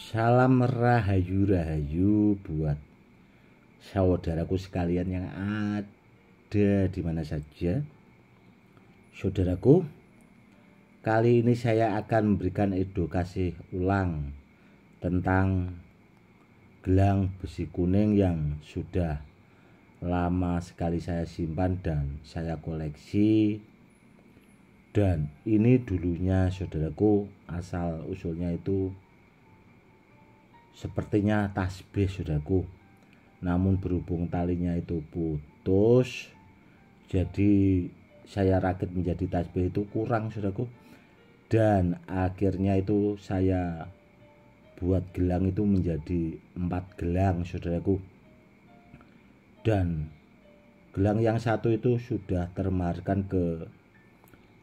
Salam rahayu buat saudaraku sekalian yang ada di mana saja. Saudaraku, kali ini saya akan memberikan edukasi ulang tentang gelang besi kuning yang sudah lama sekali saya simpan dan saya koleksi. Dan ini dulunya saudaraku, asal usulnya itu sepertinya tasbih saudaraku, namun berhubung talinya itu putus, jadi saya rakit menjadi tasbih itu kurang saudaraku, dan akhirnya itu saya buat gelang itu menjadi 4 gelang saudaraku. Dan gelang yang satu itu sudah termaharkan ke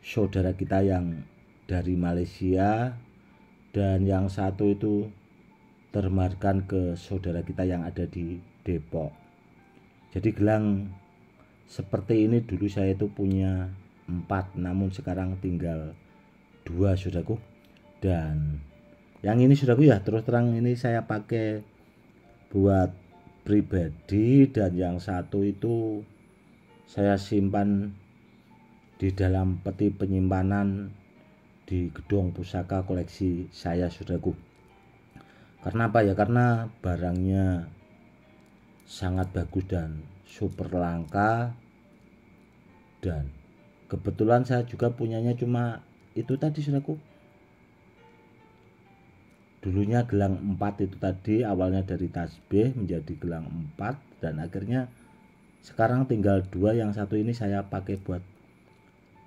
saudara kita yang dari Malaysia, dan yang satu itu termaharkan ke saudara kita yang ada di Depok. Jadi gelang seperti ini dulu saya itu punya 4, namun sekarang tinggal 2 saudaraku. Dan yang ini saudaraku ya, terus terang ini saya pakai buat pribadi, dan yang satu itu saya simpan di dalam peti penyimpanan di gedung pusaka koleksi saya saudaraku. Karena apa ya? Karena barangnya sangat bagus dan super langka, dan kebetulan saya juga punyanya cuma itu tadi saudaraku. Dulunya gelang 4 itu tadi, awalnya dari tasbih menjadi gelang 4, dan akhirnya sekarang tinggal 2, yang satu ini saya pakai buat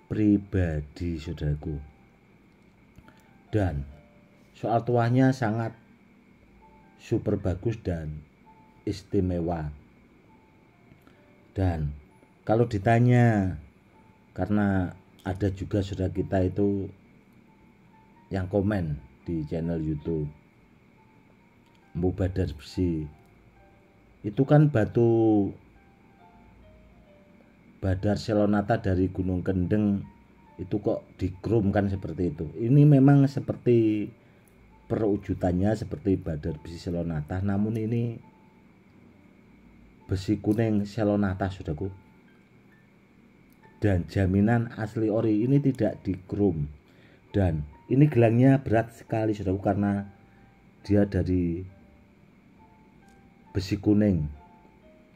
pribadi saudaraku. Dan soal tuahnya sangat super bagus dan istimewa. Dan kalau ditanya, karena ada juga saudara kita itu yang komen di channel YouTube Mbu Badar Besi, itu kan batu Badar Selonata dari Gunung Kendeng itu kok dikrum kan seperti itu. Ini memang seperti perwujudannya seperti Badar Besi Selonata, namun ini besi kuning Selonata saudaraku, dan jaminan asli ori, ini tidak dikrum. Dan ini gelangnya berat sekali saudaraku, karena dia dari besi kuning.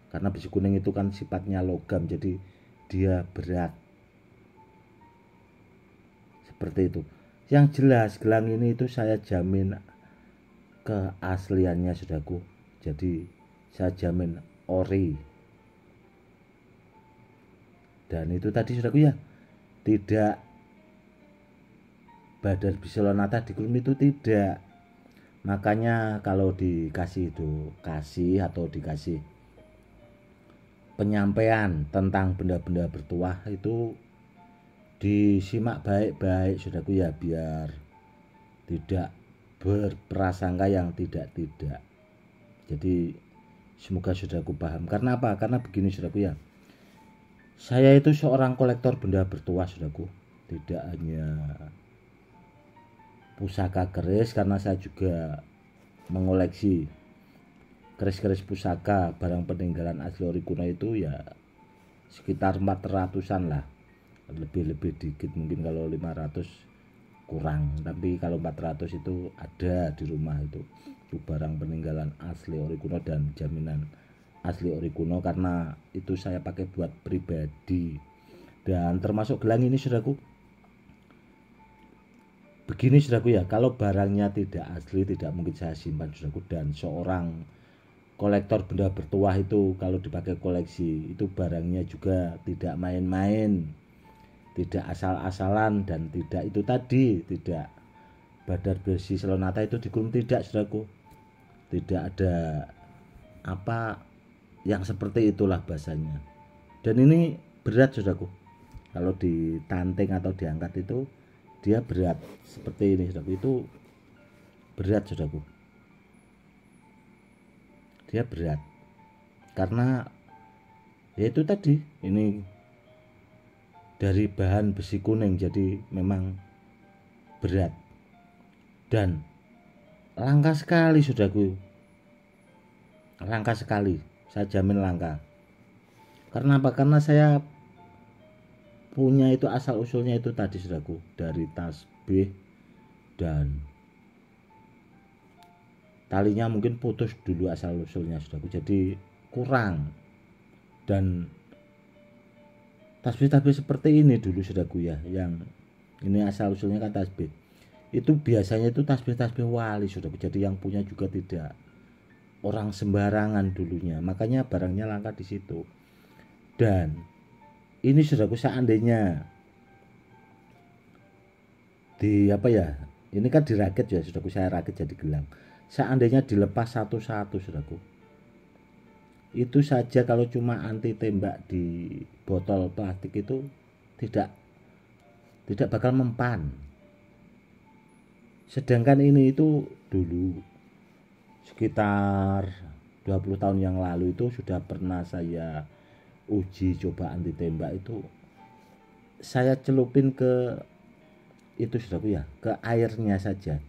Karena besi kuning itu kan sifatnya logam, jadi dia berat seperti itu. Yang jelas gelang ini itu saya jamin keasliannya saudaraku, jadi saya jamin ori. Dan itu tadi saudaraku ya, tidak Badar Besi Selonata dikrum, itu tidak. Makanya kalau dikasih edukasi atau dikasih penyampaian tentang benda-benda bertuah itu disimak baik-baik saudaraku ya, biar tidak berprasangka yang tidak-tidak. Jadi semoga saudaraku paham. Karena apa? Karena begini saudaraku ya, saya itu seorang kolektor benda bertuah saudaraku, tidak hanya pusaka keris, karena saya juga mengoleksi keris-keris pusaka barang peninggalan asli ori kuno itu ya sekitar 400-an lah, lebih dikit mungkin, kalau 500 kurang, tapi kalau 400 itu ada di rumah. Itu barang peninggalan asli ori kuno dan jaminan asli ori kuno, karena itu saya pakai buat pribadi. Dan termasuk gelang ini saudaraku, begini saudaraku ya, kalau barangnya tidak asli tidak mungkin saya simpan saudaraku. Dan seorang kolektor benda bertuah itu kalau dipakai koleksi itu barangnya juga tidak main-main, tidak asal-asalan, dan tidak itu tadi, tidak Badar Besi Selonata itu dikrum, tidak saudaraku. Tidak ada apa yang seperti itulah bahasanya. Dan ini berat saudaraku, kalau ditanting atau diangkat itu dia berat seperti ini saudaraku, itu berat saudaraku, dia berat karena ya itu tadi, ini dari bahan besi kuning, jadi memang berat. Dan langka sekali saudaraku, langka sekali, saya jamin langka. Karena apa? Karena saya punya itu asal usulnya itu tadi saudaraku, dari tasbih dan talinya mungkin putus dulu asal usulnya saudaraku, jadi kurang. Dan tasbih-tasbih seperti ini dulu saudaraku ya, yang ini asal usulnya kan tasbih, itu biasanya itu tasbih-tasbih wali saudaraku, jadi yang punya juga tidak orang sembarangan dulunya, makanya barangnya langka di situ. Dan ini saudaraku, seandainya di apa ya, ini kan dirakit ya saudaraku, saya rakit jadi gelang, seandainya dilepas satu-satu saudaraku, itu saja kalau cuma anti tembak di botol plastik itu tidak bakal mempan. Sedangkan ini itu dulu sekitar 20 tahun yang lalu itu sudah pernah saya uji coba anti tembak, itu saya celupin ke itu saudaraku ya, ke airnya saja,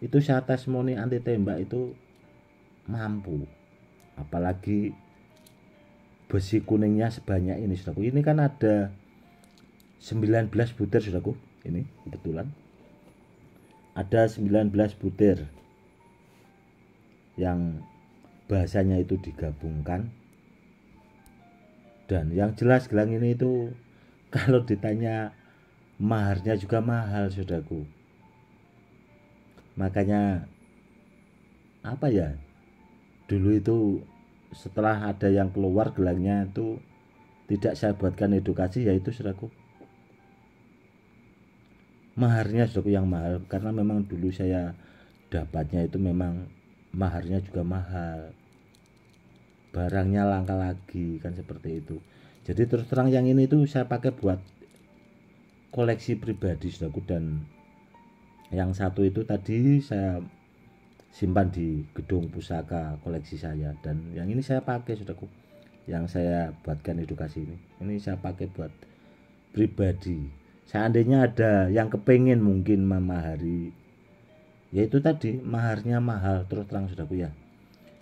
itu saya testimoni anti tembak itu mampu. Apalagi besi kuningnya sebanyak ini saudaraku, ini kan ada 19 butir saudaraku, ini kebetulan ada 19 butir yang bahasanya itu digabungkan. Dan yang jelas gelang ini itu kalau ditanya maharnya juga mahal saudaraku. Makanya apa ya, dulu itu setelah ada yang keluar gelangnya itu tidak saya buatkan edukasi, yaitu saudaraku maharnya saudaraku yang mahal, karena memang dulu saya dapatnya itu memang maharnya juga mahal, barangnya langka lagi kan, seperti itu. Jadi terus terang yang ini tuh saya pakai buat koleksi pribadi saudaraku, dan yang satu itu tadi saya simpan di gedung pusaka koleksi saya, dan yang ini saya pakai saudaraku, yang saya buatkan edukasi ini saya pakai buat pribadi. Seandainya ada yang kepengen mungkin memahari, yaitu tadi maharnya mahal, terus terang saudaraku ya,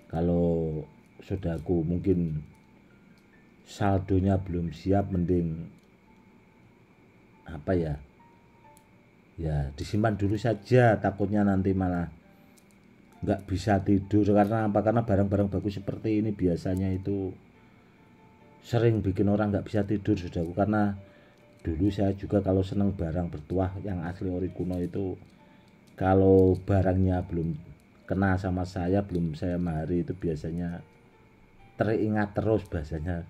kalau saudaraku mungkin saldonya belum siap, mending apa ya, ya disimpan dulu saja, takutnya nanti malah nggak bisa tidur. Karena apa? Karena barang-barang bagus seperti ini biasanya itu sering bikin orang nggak bisa tidur saudaraku. Karena dulu saya juga kalau seneng barang bertuah yang asli ori kuno itu, kalau barangnya belum kena sama saya, belum saya mahari, itu biasanya teringat terus, bahasanya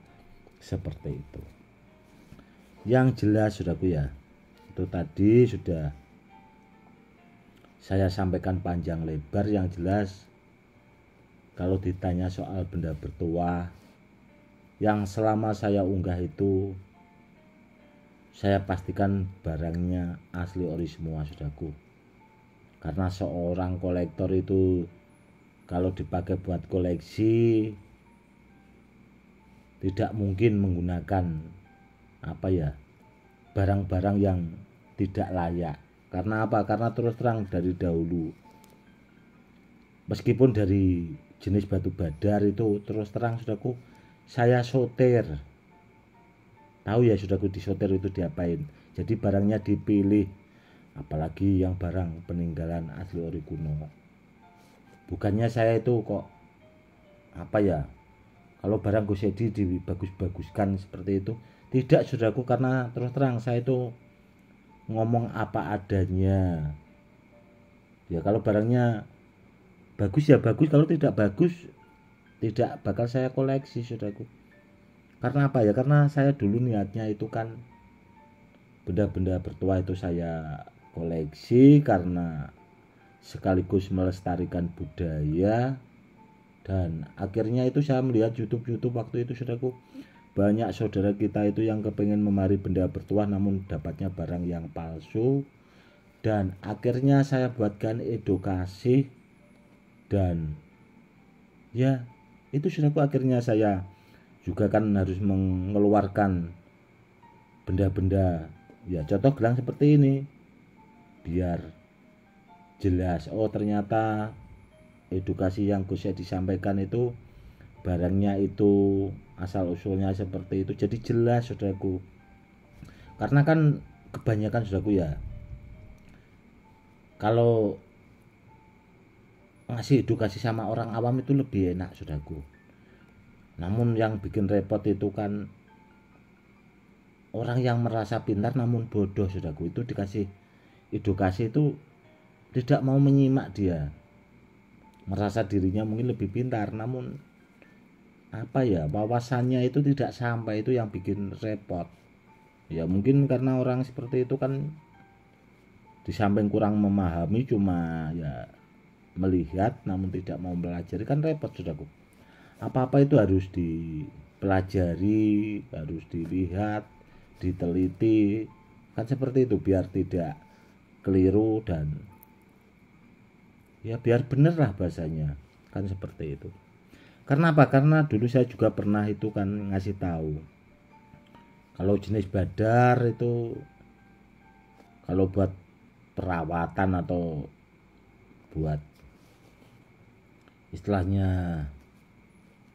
seperti itu. Yang jelas saudaraku ya, itu tadi sudah saya sampaikan panjang lebar. Yang jelas kalau ditanya soal benda bertuah yang selama saya unggah itu, saya pastikan barangnya asli ori semua saudaraku. Karena seorang kolektor itu kalau dipakai buat koleksi tidak mungkin menggunakan apa ya, barang-barang yang tidak layak. Karena apa? Karena terus terang dari dahulu, meskipun dari jenis batu badar itu, terus terang saudaraku, saya soter. Tahu ya saudaraku, di soter itu diapain? Jadi barangnya dipilih, apalagi yang barang peninggalan asli ori kuno. Bukannya saya itu kok apa ya, kalau barang Gosedi dibagus-baguskan seperti itu, tidak saudaraku. Karena terus terang saya itu ngomong apa adanya ya. Kalau barangnya bagus ya bagus, kalau tidak bagus tidak bakal saya koleksi saudaraku. Karena apa ya, karena saya dulu niatnya itu kan benda-benda bertuah itu saya koleksi karena sekaligus melestarikan budaya. Dan akhirnya itu saya melihat YouTube waktu itu saudaraku, banyak saudara kita itu yang kepengen memari benda bertuah namun dapatnya barang yang palsu. Dan akhirnya saya buatkan edukasi, dan ya itu saudaraku, akhirnya saya juga kan harus mengeluarkan benda-benda ya, contoh gelang seperti ini, biar jelas oh ternyata edukasi yang Gus Edi disampaikan itu barangnya itu asal usulnya seperti itu, jadi jelas saudaraku. Karena kan kebanyakan saudaraku ya, kalau ngasih edukasi sama orang awam itu lebih enak saudaraku. Namun yang bikin repot itu kan orang yang merasa pintar namun bodoh saudaraku, itu dikasih edukasi itu tidak mau menyimak, dia merasa dirinya mungkin lebih pintar namun apa ya, wawasannya itu tidak sampai, itu yang bikin repot. Ya mungkin karena orang seperti itu kan di samping kurang memahami, cuma ya melihat namun tidak mau belajar, kan repot saudaraku. Apa-apa itu harus dipelajari, harus dilihat, diteliti, kan seperti itu, biar tidak keliru dan ya biar bener lah bahasanya, kan seperti itu. Karena apa? Karena dulu saya juga pernah itu kan ngasih tahu kalau jenis badar itu kalau buat perawatan atau buat istilahnya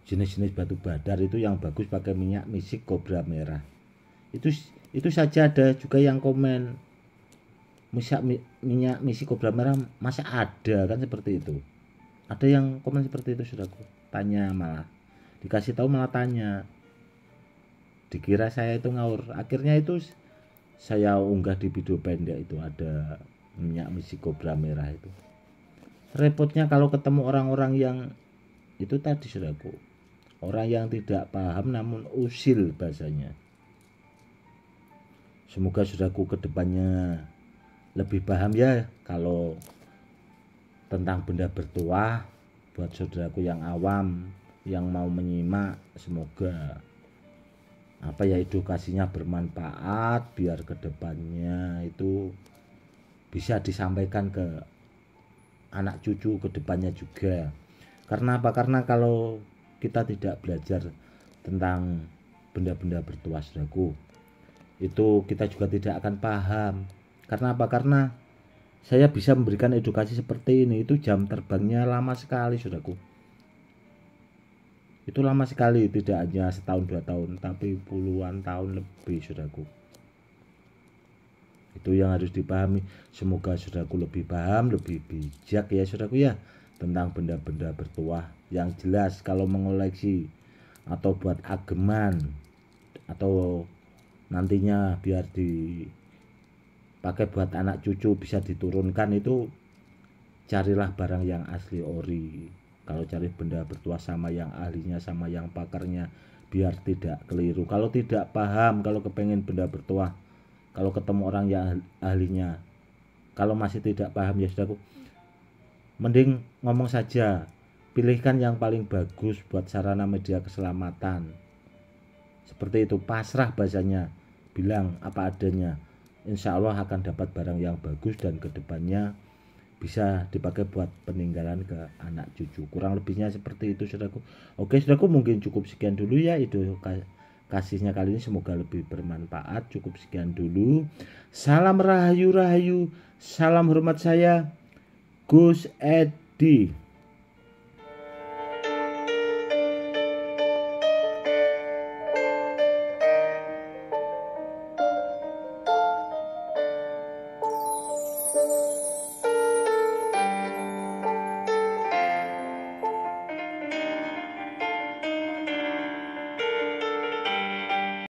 jenis-jenis batu badar itu yang bagus pakai minyak misik kobra merah. Itu saja ada juga yang komen minyak misik kobra merah masa ada, kan seperti itu. Ada yang komen seperti itu saudaraku, tanya, malah dikasih tahu malah tanya, dikira saya itu ngawur. Akhirnya itu saya unggah di video pendek itu ada minyak misik kobra merah itu. Repotnya kalau ketemu orang-orang yang itu tadi saudaraku, orang yang tidak paham namun usil bahasanya. Semoga saudaraku kedepannya lebih paham ya kalau tentang benda bertuah. Buat saudaraku yang awam yang mau menyimak, semoga apa ya, edukasinya bermanfaat biar kedepannya itu bisa disampaikan ke anak cucu kedepannya juga. Karena apa? Karena kalau kita tidak belajar tentang benda-benda bertuah saudaraku, itu kita juga tidak akan paham. Karena apa? Karena saya bisa memberikan edukasi seperti ini itu jam terbangnya lama sekali saudaraku. Itu lama sekali, tidak hanya setahun 2 tahun tapi puluhan tahun lebih saudaraku. Itu yang harus dipahami. Semoga saudaraku lebih paham, lebih bijak ya saudaraku ya tentang benda-benda bertuah yang jelas. Kalau mengoleksi atau buat ageman atau nantinya biar dipakai buat anak cucu bisa diturunkan, itu carilah barang yang asli ori. Kalau cari benda bertuah sama yang ahlinya, sama yang pakarnya, biar tidak keliru. Kalau tidak paham, kalau kepengen benda bertuah, kalau ketemu orang yang ahlinya, kalau masih tidak paham ya saudaraku, mending ngomong saja, pilihkan yang paling bagus buat sarana media keselamatan. Seperti itu, pasrah bahasanya, bilang apa adanya, insya Allah akan dapat barang yang bagus dan kedepannya bisa dipakai buat peninggalan ke anak cucu. Kurang lebihnya seperti itu saudaraku. Oke saudaraku, mungkin cukup sekian dulu ya kasihnya kali ini, semoga lebih bermanfaat. Cukup sekian dulu. Salam rahayu, salam hormat, saya Gus Edi.